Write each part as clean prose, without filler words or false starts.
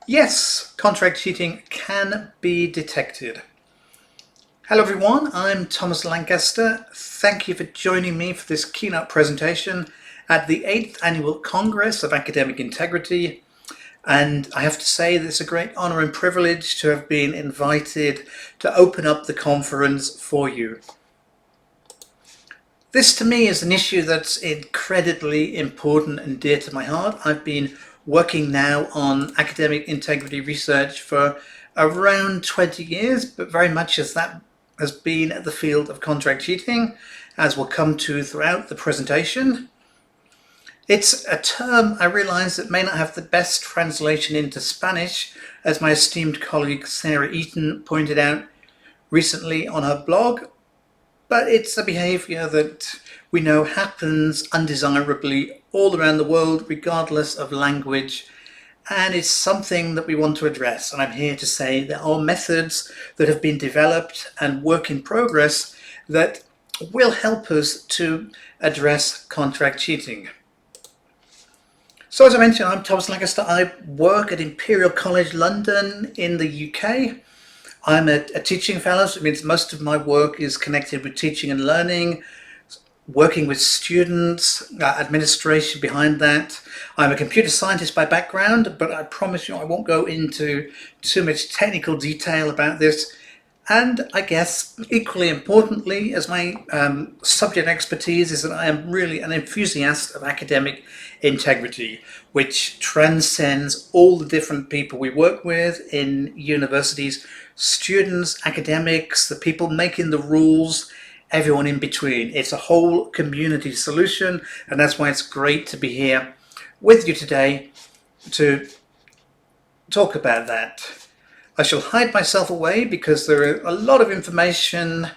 Yes, contract cheating can be detected. Hello everyone, I'm Thomas Lancaster. Thank you for joining me for this keynote presentation at the 8th Annual Congress of Academic Integrity. And I have to say that it's a great honor and privilege to have been invited to open up the conference for you. This to me is an issue that's incredibly important and dear to my heart. I've been working now on academic integrity research for around 20 years, but very much as that has been the field of contract cheating, as we'll come to throughout the presentation. It's a term I realize that may not have the best translation into Spanish, as my esteemed colleague Sarah Eaton pointed out recently on her blog, but it's a behavior that we know happens undesirably all around the world, regardless of language. And it's something that we want to address. And I'm here to say there are methods that have been developed and work in progress that will help us to address contract cheating. So as I mentioned, I'm Thomas Lancaster. I work at Imperial College London in the UK. I'm a teaching fellow, so it means most of my work is connected with teaching and learning, working with students, administration behind that. I'm a computer scientist by background, but I promise you I won't go into too much technical detail about this. And I guess equally importantly, as my subject expertise is that I am really an enthusiast of academic integrity, which transcends all the different people we work with in universities, students, academics, the people making the rules, everyone in between. It's a whole community solution, and that's why it's great to be here with you today to talk about that. I shall hide myself away because there are a lot of information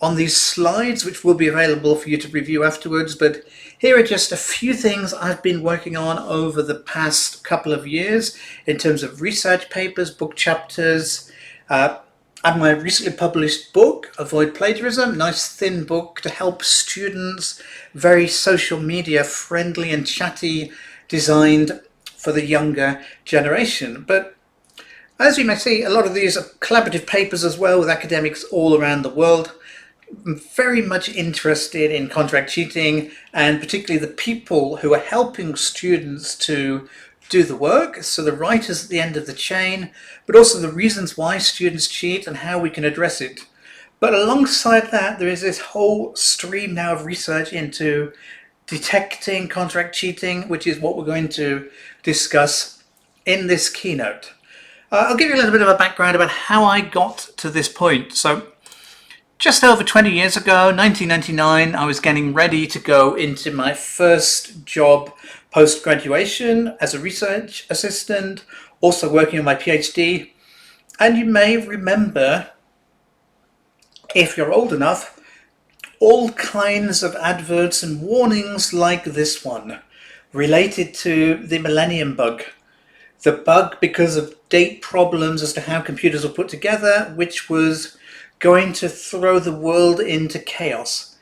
on these slides which will be available for you to review afterwards, but here are just a few things I've been working on over the past couple of years in terms of research papers, book chapters, and my recently published book, Avoid Plagiarism, nice thin book to help students, very social media friendly and chatty, designed for the younger generation. But as you may see, a lot of these are collaborative papers as well with academics all around the world. I'm very much interested in contract cheating and particularly the people who are helping students to do the work, so the writers at the end of the chain, but also the reasons why students cheat and how we can address it. But alongside that, there is this whole stream now of research into detecting contract cheating, which is what we're going to discuss in this keynote. I'll give you a little bit of a background about how I got to this point. So just over 20 years ago, 1999, I was getting ready to go into my first job post-graduation as a research assistant, also working on my PhD. And you may remember, if you're old enough, all kinds of adverts and warnings like this one related to the Millennium Bug. The bug because of date problems as to how computers were put together, which was going to throw the world into chaos.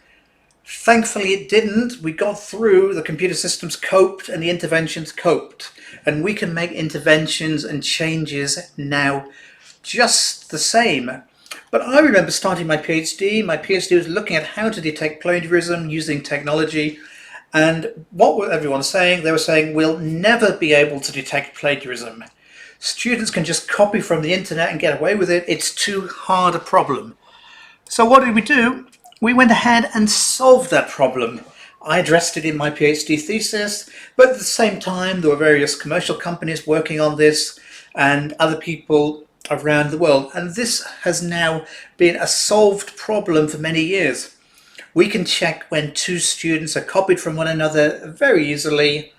Thankfully it didn't. We got through, the computer systems coped and the interventions coped. And we can make interventions and changes now just the same. But I remember starting my PhD. My PhD was looking at how to detect plagiarism using technology. And what were everyone saying? They were saying, we'll never be able to detect plagiarism. Students can just copy from the internet and get away with it. It's too hard a problem. So what did we do? We went ahead and solved that problem. I addressed it in my PhD thesis, but at the same time, there were various commercial companies working on this and other people around the world. And this has now been a solved problem for many years. We can check when two students are copied from one another very easily.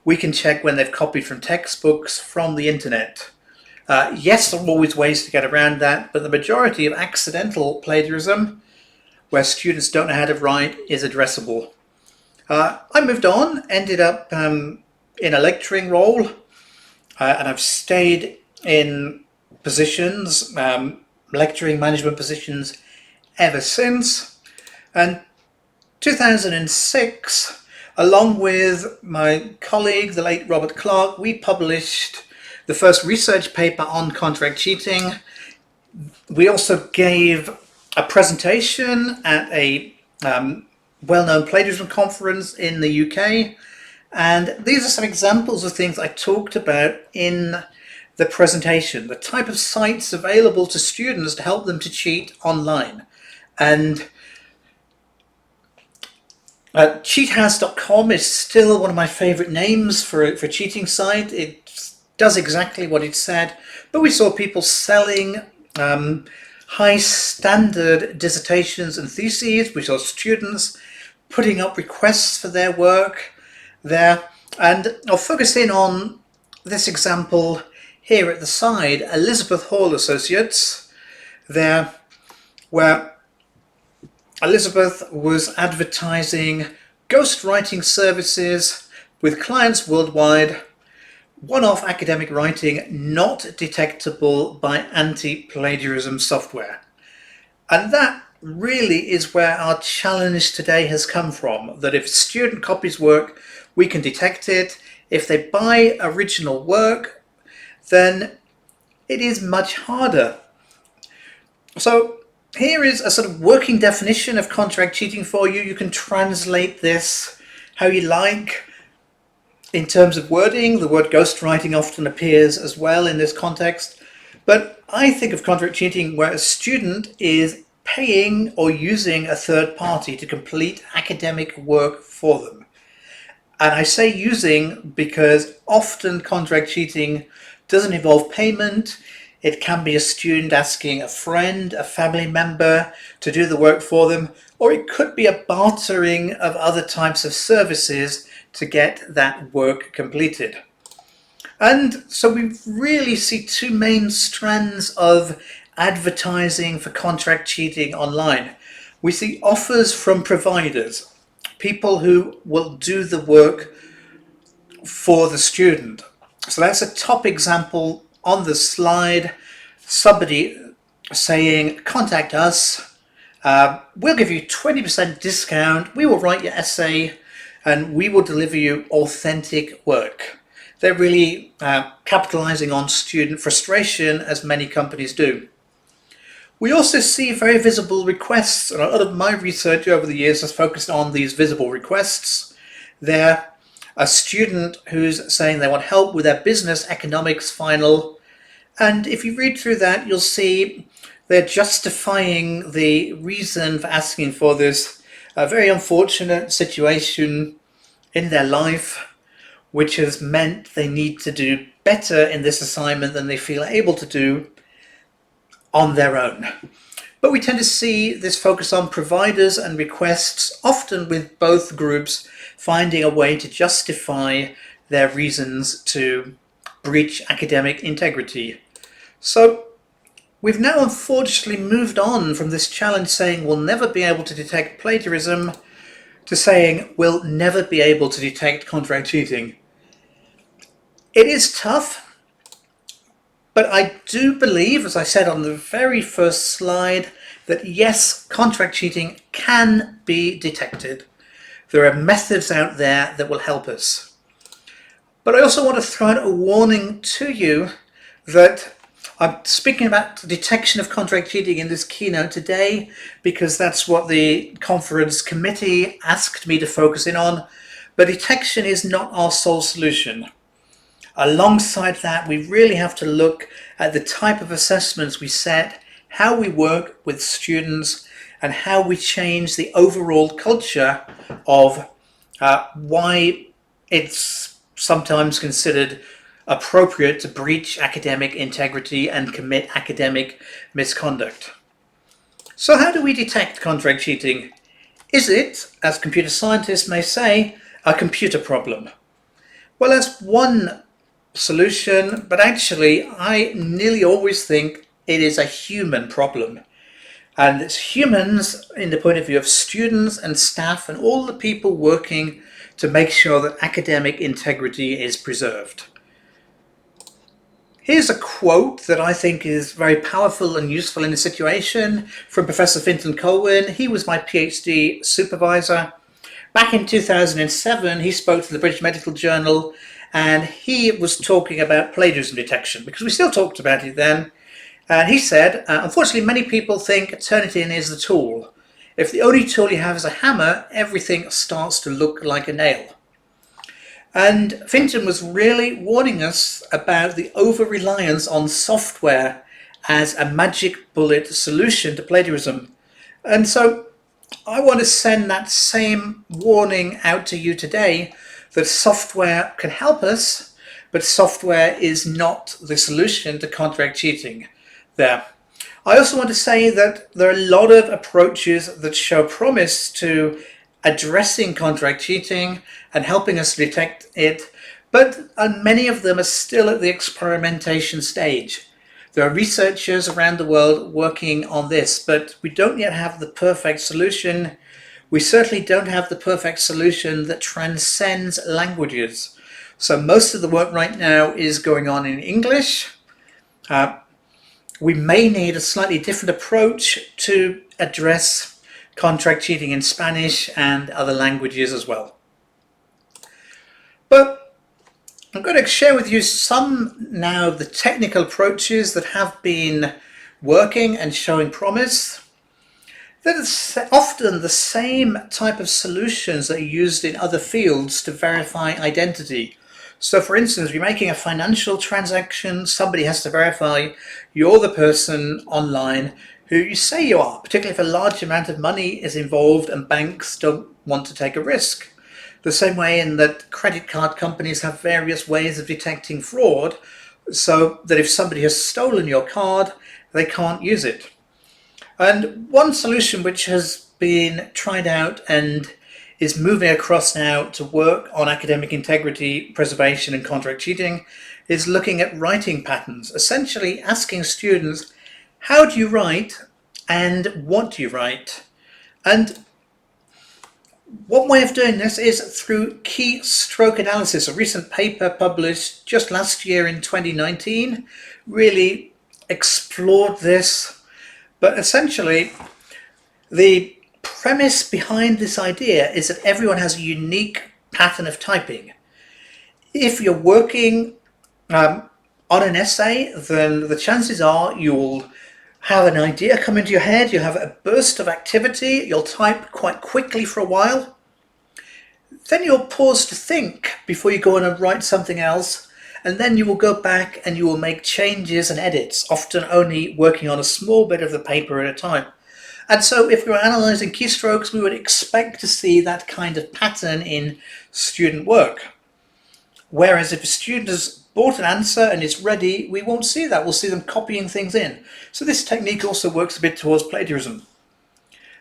We can check when they've copied from textbooks, from the internet. Yes, there are always ways to get around that, but the majority of accidental plagiarism, where students don't know how to write, is addressable. I moved on, ended up in a lecturing role, and I've stayed in positions, lecturing management positions ever since. And 2006, along with my colleague, the late Robert Clark, we published the first research paper on contract cheating. We also gave a presentation at a well-known plagiarism conference in the UK. And these are some examples of things I talked about in the presentation, the type of sites available to students to help them to cheat online. And cheathouse.com is still one of my favorite names for a cheating site. It does exactly what it said, but we saw people selling high standard dissertations and theses. We saw students putting up requests for their work there. And I'll focus in on this example here at the side, Elizabeth Hall Associates, there, where Elizabeth was advertising ghostwriting services with clients worldwide, one-off academic writing not detectable by anti-plagiarism software. And that really is where our challenge today has come from, that if a student copies work, we can detect it. If they buy original work, then it is much harder. So here is a sort of working definition of contract cheating for you. You can translate this how you like. In terms of wording, the word ghostwriting often appears as well in this context. But I think of contract cheating where a student is paying or using a third party to complete academic work for them. And I say using because often contract cheating doesn't involve payment. It can be a student asking a friend, a family member to do the work for them, or it could be a bartering of other types of services to get that work completed. And so we really see two main strands of advertising for contract cheating online. We see offers from providers, people who will do the work for the student. So that's a top example on the slide, somebody saying, contact us, we'll give you 20% discount, we will write your essay, and we will deliver you authentic work. They're really capitalizing on student frustration, as many companies do. We also see very visible requests, and a lot of my research over the years has focused on these visible requests. They're a student who's saying they want help with their business economics final, and if you read through that, you'll see they're justifying the reason for asking for this very unfortunate situation in their life, which has meant they need to do better in this assignment than they feel able to do on their own. But we tend to see this focus on providers and requests, often with both groups finding a way to justify their reasons to breach academic integrity. So we've now unfortunately moved on from this challenge saying we'll never be able to detect plagiarism to saying we'll never be able to detect contract cheating. It is tough, but I do believe, as I said on the very first slide, that yes, contract cheating can be detected. There are methods out there that will help us. But I also want to throw out a warning to you that I'm speaking about the detection of contract cheating in this keynote today because that's what the conference committee asked me to focus in on. But detection is not our sole solution. Alongside that, we really have to look at the type of assessments we set, how we work with students, and how we change the overall culture of why it's sometimes considered appropriate to breach academic integrity and commit academic misconduct. So how do we detect contract cheating? Is it, as computer scientists may say, a computer problem? Well, that's one solution, but actually I nearly always think it is a human problem. And it's humans in the point of view of students and staff and all the people working to make sure that academic integrity is preserved. Here's a quote that I think is very powerful and useful in the situation from Professor Fintan Colwyn. He was my PhD supervisor. Back in 2007, he spoke to the British Medical Journal and he was talking about plagiarism detection, because we still talked about it then. And he said, unfortunately, many people think Turnitin is the tool. If the only tool you have is a hammer, everything starts to look like a nail. And Finton was really warning us about the over-reliance on software as a magic bullet solution to plagiarism. And so I want to send that same warning out to you today, that software can help us, but software is not the solution to contract cheating there. I also want to say that there are a lot of approaches that show promise to addressing contract cheating and helping us detect it, but many of them are still at the experimentation stage. There are researchers around the world working on this, but we don't yet have the perfect solution. We certainly don't have the perfect solution that transcends languages. So most of the work right now is going on in English. We may need a slightly different approach to address contract cheating in Spanish and other languages as well. But I'm going to share with you some now of the technical approaches that have been working and showing promise. That is often the same type of solutions that are used in other fields to verify identity. So for instance, if you're making a financial transaction, somebody has to verify you're the person online who you say you are, particularly if a large amount of money is involved and banks don't want to take a risk. The same way in that credit card companies have various ways of detecting fraud, so that if somebody has stolen your card, they can't use it. And one solution which has been tried out and is moving across now to work on academic integrity, preservation and contract cheating is looking at writing patterns, essentially asking students, how do you write and what do you write? And one way of doing this is through keystroke analysis. A recent paper published just last year in 2019 really explored this, but essentially the premise behind this idea is that everyone has a unique pattern of typing. If you're working on an essay, then the chances are you'll have an idea come into your head, you'll have a burst of activity, you'll type quite quickly for a while, then you'll pause to think before you go on and write something else, and then you will go back and you will make changes and edits, often only working on a small bit of the paper at a time. And so if we were analysing keystrokes, we would expect to see that kind of pattern in student work. Whereas if a student has bought an answer and is ready, we won't see that. We'll see them copying things in. So this technique also works a bit towards plagiarism.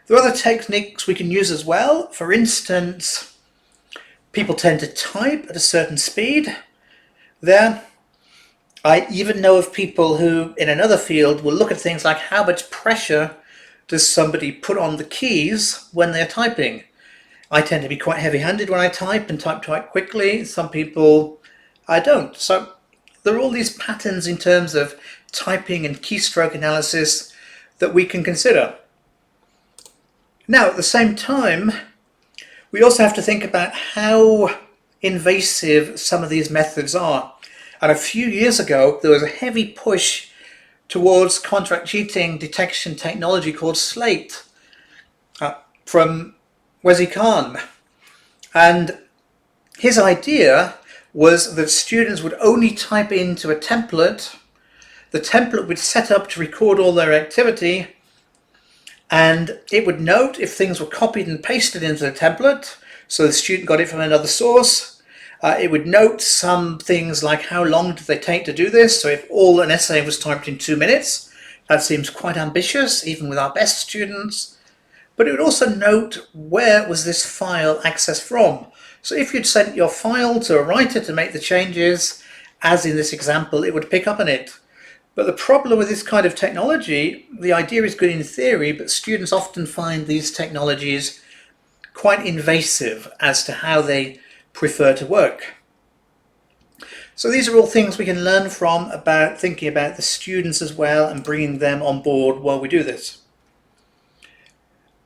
There are other techniques we can use as well. For instance, people tend to type at a certain speed. There, I even know of people who, in another field, will look at things like how much pressure does somebody put on the keys when they're typing. I tend to be quite heavy-handed when I type and type quite quickly. Some people, I don't. So there are all these patterns in terms of typing and keystroke analysis that we can consider. Now, at the same time, we also have to think about how invasive some of these methods are. And a few years ago, there was a heavy push towards contract cheating detection technology called Slate from Wesi Khan. And his idea was that students would only type into a template. The template would set up to record all their activity, and it would note if things were copied and pasted into the template, so the student got it from another source. It would note some things like how long did they take to do this. So if all an essay was typed in 2 minutes, that seems quite ambitious, even with our best students. But it would also note where was this file accessed from. So if you'd sent your file to a writer to make the changes, as in this example, it would pick up on it. But the problem with this kind of technology, the idea is good in theory, but students often find these technologies quite invasive as to how they prefer to work. So these are all things we can learn from about thinking about the students as well and bringing them on board while we do this.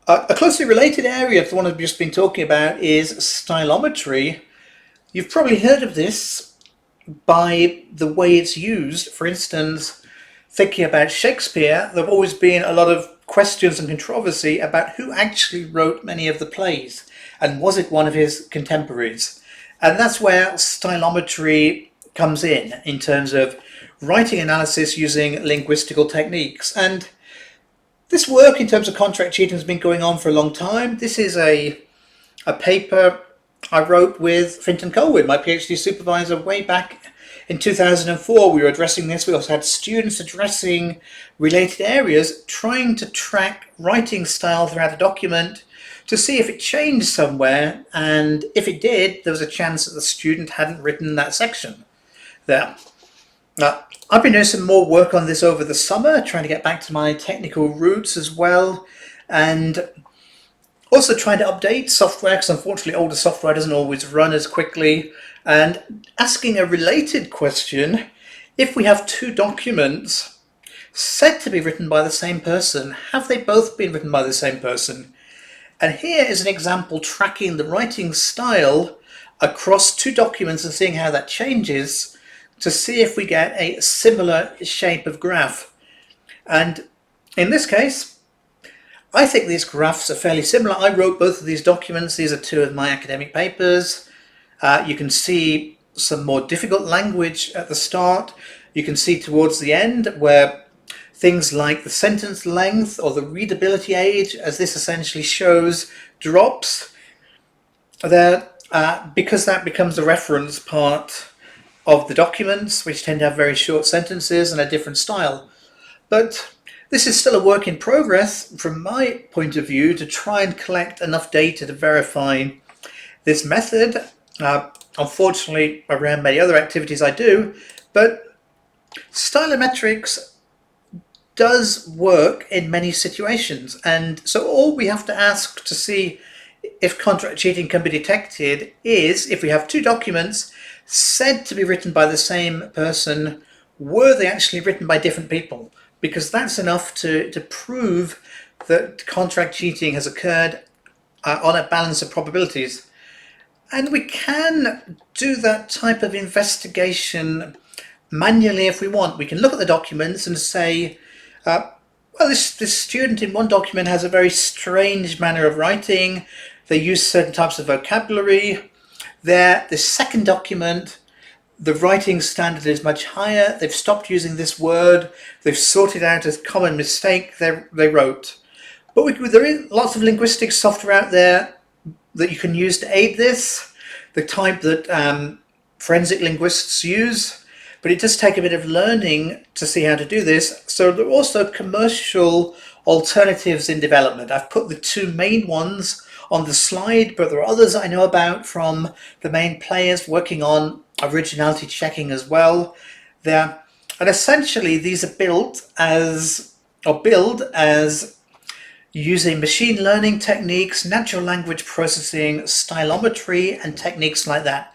A closely related area to the one I've just been talking about is stylometry. You've probably heard of this. by the way it's used. For instance, thinking about Shakespeare, there have always been a lot of questions and controversy about who actually wrote many of the plays, and was it one of his contemporaries? And that's where stylometry comes in terms of writing analysis using linguistical techniques. And this work in terms of contract cheating has been going on for a long time. This is a paper I wrote with Fintan Colwyn, my PhD supervisor, way back in 2004. We were addressing this. We also had students addressing related areas, trying to track writing style throughout a document to see if it changed somewhere, and if it did, there was a chance that the student hadn't written that section there. Now, I've been doing some more work on this over the summer, trying to get back to my technical roots as well, and also trying to update software, because unfortunately older software doesn't always run as quickly, and asking a related question: if we have two documents said to be written by the same person, have they both been written by the same person? And here is an example tracking the writing style across two documents and seeing how that changes to see if we get a similar shape of graph. And in this case, I think these graphs are fairly similar. I wrote both of these documents. These are two of my academic papers. You can see some more difficult language at the start. You can see towards the end where things like the sentence length or the readability age, as this essentially shows, drops there because that becomes the reference part of the documents, which tend to have very short sentences and a different style. But this is still a work in progress from my point of view to try and collect enough data to verify this method. Unfortunately, around many other activities I do, but stylometrics does work in many situations. And so all we have to ask to see if contract cheating can be detected is if we have two documents said to be written by the same person, were they actually written by different people? Because that's enough to prove that contract cheating has occurred on a balance of probabilities. And we can do that type of investigation manually if we want. We can look at the documents and say, well, this student in one document has a very strange manner of writing. They use certain types of vocabulary. The second document, the writing standard is much higher. They've stopped using this word. They've sorted out a common mistake they wrote. But there is lots of linguistic software out there that you can use to aid this, the type that forensic linguists use. But it does take a bit of learning to see how to do this. So there are also commercial alternatives in development. I've put the two main ones on the slide, but there are others I know about from the main players working on originality checking as well there. And essentially these are built as using machine learning techniques, natural language processing, stylometry, and techniques like that.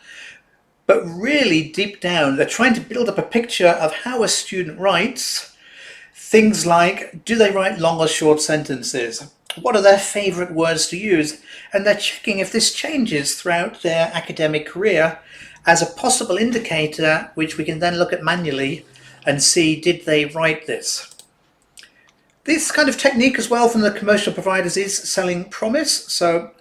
But really deep down, they're trying to build up a picture of how a student writes. Things like, do they write long or short sentences? What are their favorite words to use? And they're checking if this changes throughout their academic career as a possible indicator, which we can then look at manually and see, did they write this? This kind of technique as well from the commercial providers is selling promise. So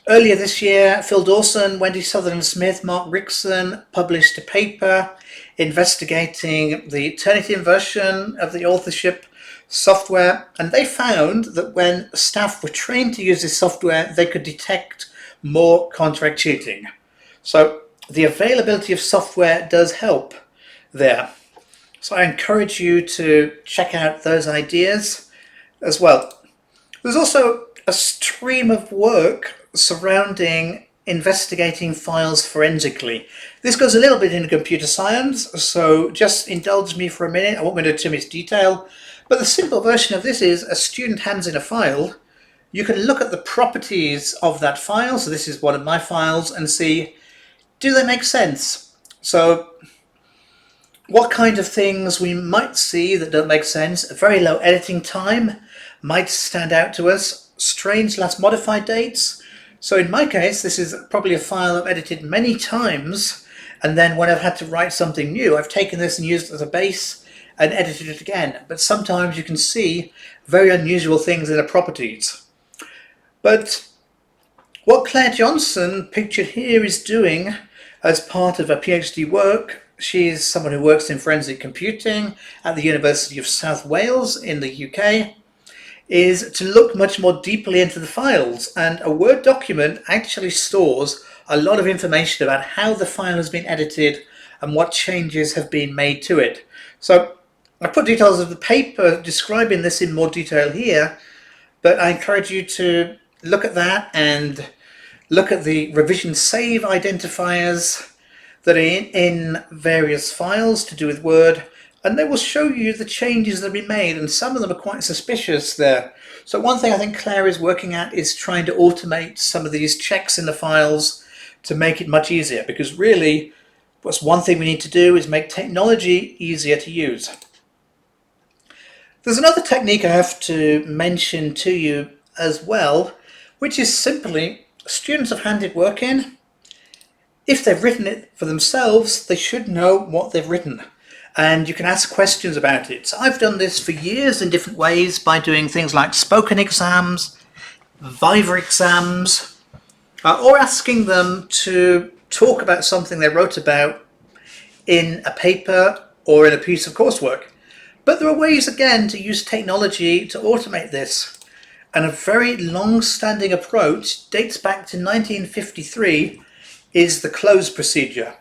earlier this year, Phil Dawson, Wendy Sutherland-Smith, Mark Rickson published a paper investigating the Turnitin version of the authorship software, and they found that when staff were trained to use this software, they could detect more contract cheating. So the availability of software does help there. So I encourage you to check out those ideas as well. There's also a stream of work surrounding investigating files forensically. This goes a little bit into computer science, so just indulge me for a minute. I won't go into too much detail, but the simple version of this is a student hands in a file. You can look at the properties of that file, so this is one of my files, and see, do they make sense? So what kind of things we might see that don't make sense? A very low editing time might stand out to us. Strange last modified dates. So in my case, this is probably a file I've edited many times, And then when I've had to write something new, I've taken this and used it as a base and edited it again. But sometimes you can see very unusual things in the properties. But what Claire Johnson, pictured here, is doing as part of her PhD work, she is someone who works in forensic computing at the University of South Wales in the UK, is to look much more deeply into the files. And a Word document actually stores a lot of information about how the file has been edited and what changes have been made to it. So I put details of the paper describing this in more detail here, but I encourage you to look at that and look at the revision save identifiers that are in various files to do with Word, and they will show you the changes that have been made, and some of them are quite suspicious there. So one thing I think Claire is working at is trying to automate some of these checks in the files to make it much easier, because really what's one thing we need to do is make technology easier to use. There's another technique I have to mention to you as well, which is simply students have handed work in. If they've written it for themselves, they should know what they've written, and you can ask questions about it. So I've done this for years in different ways by doing things like spoken exams, Viva exams, or asking them to talk about something they wrote about in a paper or in a piece of coursework. But there are ways, again, to use technology to automate this. And a very long-standing approach dates back to 1953 is the close procedure.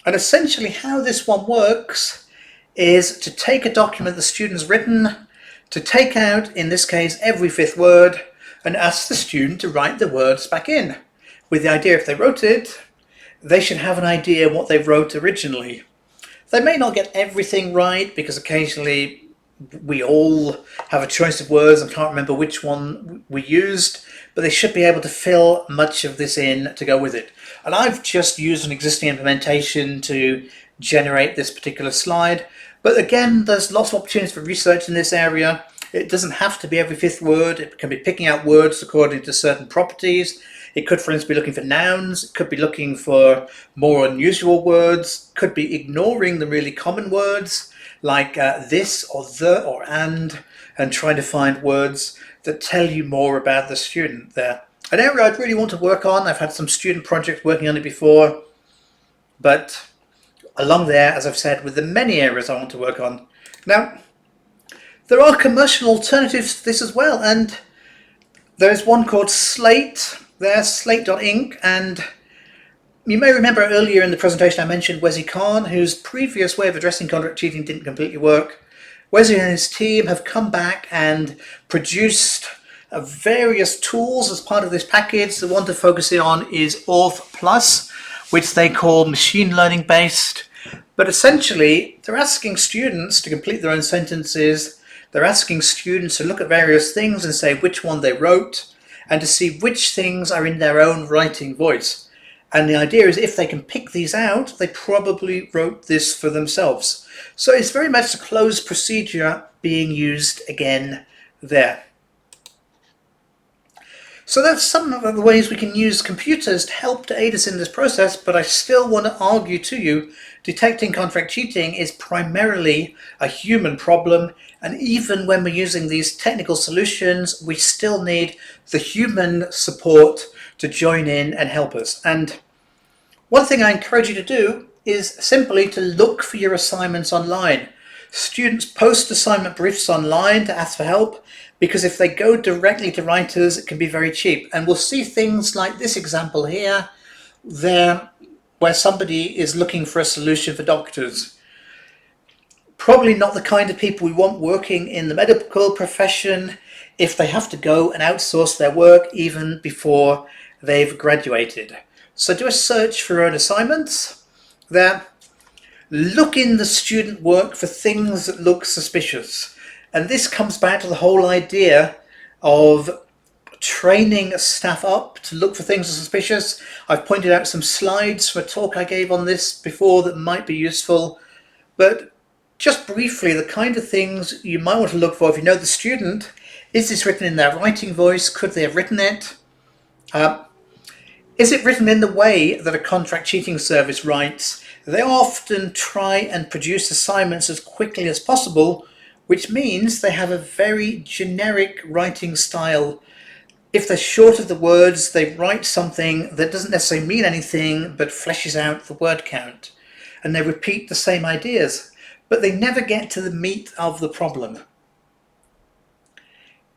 And essentially how this one works is to take a document the student's written, to take out, in this case, every fifth word, and ask the student to write the words back in, with the idea if they wrote it, they should have an idea what they wrote originally. They may not get everything right, because occasionally we all have a choice of words and can't remember which one we used, but they should be able to fill much of this in to go with it. And I've just used an existing implementation to generate this particular slide. But again, there's lots of opportunities for research in this area. It doesn't have to be every fifth word. It can be picking out words according to certain properties. It could, for instance, be looking for nouns. It could be looking for more unusual words. It could be ignoring the really common words like this or the or and trying to find words that tell you more about the student there. An area I'd really want to work on, I've had some student projects working on it before, but along there, as I've said, with the many areas I want to work on. Now, there are commercial alternatives to this as well, and there is one called Slate, there, slate.inc, and you may remember earlier in the presentation I mentioned Wesi Khan, whose previous way of addressing contract cheating didn't completely work. Wesi and his team have come back and produced various tools as part of this package. The one to focus in on is Auth Plus, which they call machine learning based. But essentially, they're asking students to complete their own sentences. They're asking students to look at various things and say which one they wrote, and to see which things are in their own writing voice. And the idea is if they can pick these out, they probably wrote this for themselves. So it's very much a closed procedure being used again there. So that's some of the ways we can use computers to help to aid us in this process, but I still want to argue to you, detecting contract cheating is primarily a human problem, and even when we're using these technical solutions, we still need the human support to join in and help us. And one thing I encourage you to do is simply to look for your assignments online. Students post assignment briefs online to ask for help, because if they go directly to writers, it can be very cheap. And we'll see things like this example here, there, where somebody is looking for a solution for doctors. Probably not the kind of people we want working in the medical profession if they have to go and outsource their work even before they've graduated. So do a search for your own assignments there. Look in the student work for things that look suspicious. And this comes back to the whole idea of training staff up to look for things that are suspicious. I've pointed out some slides from a talk I gave on this before that might be useful. But just briefly, the kind of things you might want to look for if you know the student. Is this written in their writing voice? Could they have written it? Is it written in the way that a contract cheating service writes? They often try and produce assignments as quickly as possible, which means they have a very generic writing style. If they're short of the words, they write something that doesn't necessarily mean anything but fleshes out the word count. And they repeat the same ideas, but they never get to the meat of the problem.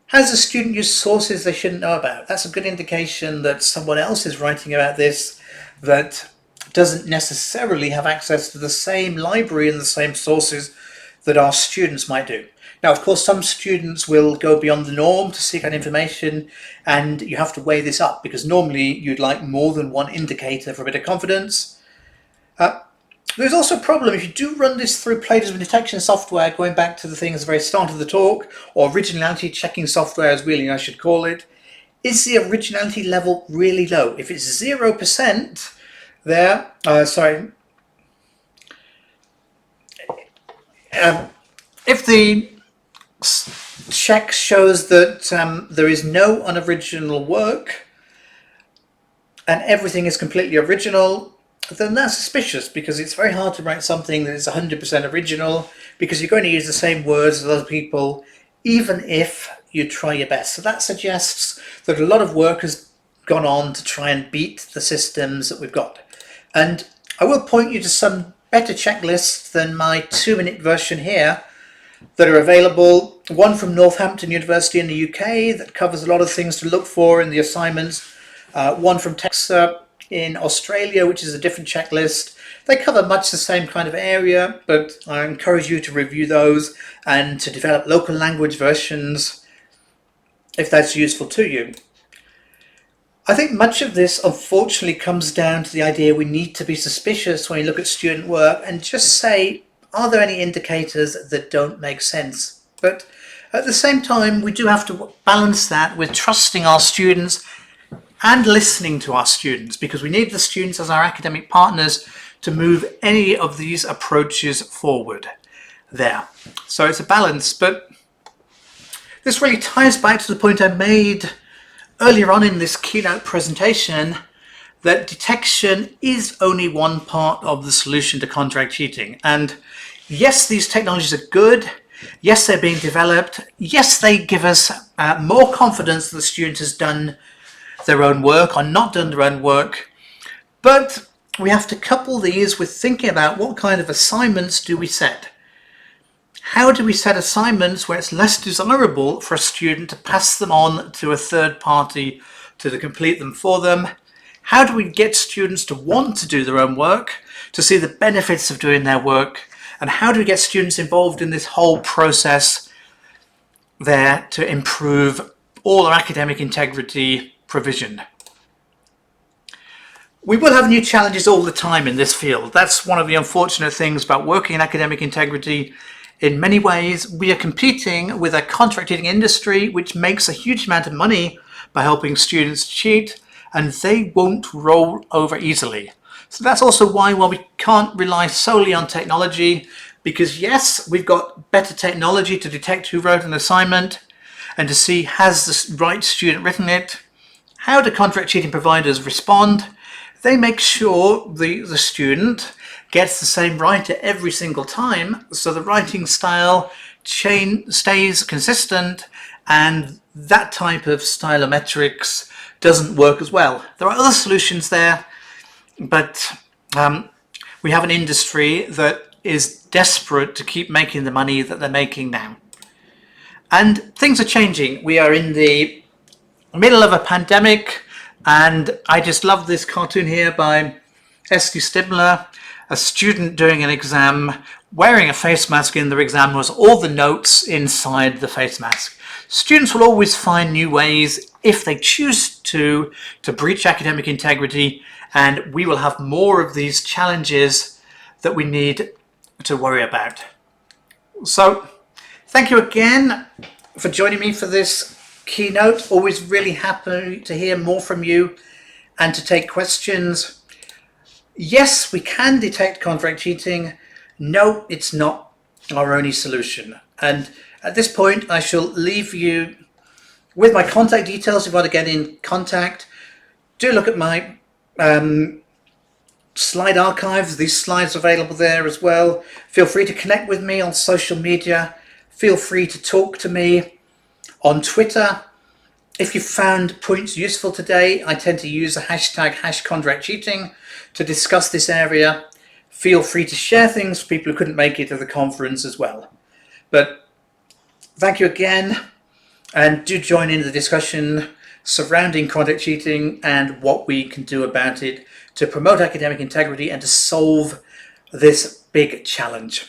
Has a student used sources they shouldn't know about? That's a good indication that someone else is writing about this that doesn't necessarily have access to the same library and the same sources that our students might do. Now, of course, some students will go beyond the norm to seek out information, and you have to weigh this up because normally you'd like more than one indicator for a bit of confidence. There's also a problem if you do run this through plagiarism detection software, going back to the thing at the very start of the talk, or originality checking software as really I should call it. Is the originality level really low? If it's 0% there, if the check shows that there is no unoriginal work and everything is completely original, then that's suspicious because it's very hard to write something that is 100% original because you're going to use the same words as other people even if you try your best. So that suggests that a lot of work has gone on to try and beat the systems that we've got. And I will point you to some better checklists than my 2-minute version here that are available. One from Northampton University in the UK that covers a lot of things to look for in the assignments. One from Texas in Australia, which is a different checklist. They cover much the same kind of area, but I encourage you to review those and to develop local language versions if that's useful to you. I think much of this unfortunately comes down to the idea we need to be suspicious when you look at student work and just say, are there any indicators that don't make sense? But at the same time, we do have to balance that with trusting our students and listening to our students, because we need the students as our academic partners to move any of these approaches forward there. So it's a balance, but this really ties back to the point I made earlier on in this keynote presentation, that detection is only one part of the solution to contract cheating. And yes, these technologies are good. Yes, they're being developed. Yes, they give us more confidence that the student has done their own work or not done their own work. But we have to couple these with thinking about what kind of assignments do we set. How do we set assignments where it's less desirable for a student to pass them on to a third party to complete them for them? How do we get students to want to do their own work, to see the benefits of doing their work? And how do we get students involved in this whole process there to improve all our academic integrity provision? We will have new challenges all the time in this field. That's one of the unfortunate things about working in academic integrity. In many ways, we are competing with a contract cheating industry which makes a huge amount of money by helping students cheat, and they won't roll over easily. So that's also why, while we can't rely solely on technology, because yes, we've got better technology to detect who wrote an assignment and to see has the right student written it. How do contract cheating providers respond? They make sure the student gets the same writer every single time, so the writing style stays consistent and that type of stylometrics doesn't work as well. There are other solutions there, but we have an industry that is desperate to keep making the money that they're making now. And things are changing. We are in the middle of a pandemic, and I just love this cartoon here by S.D. Stibler, a student doing an exam wearing a face mask in their exam was all the notes inside the face mask. Students will always find new ways, if they choose to breach academic integrity, and we will have more of these challenges that we need to worry about. So thank you again for joining me for this keynote. Always really happy to hear more from you and to take questions. Yes, we can detect contract cheating. No, it's not our only solution. And at this point, I shall leave you with my contact details if you want to get in contact. Do look at my slide archives. These slides are available there as well. Feel free to connect with me on social media. Feel free to talk to me on Twitter. If you found points useful today, I tend to use the hashtag #ContractCheating to discuss this area. Feel free to share things for people who couldn't make it to the conference as well. But thank you again, and do join in the discussion surrounding contract cheating and what we can do about it to promote academic integrity and to solve this big challenge.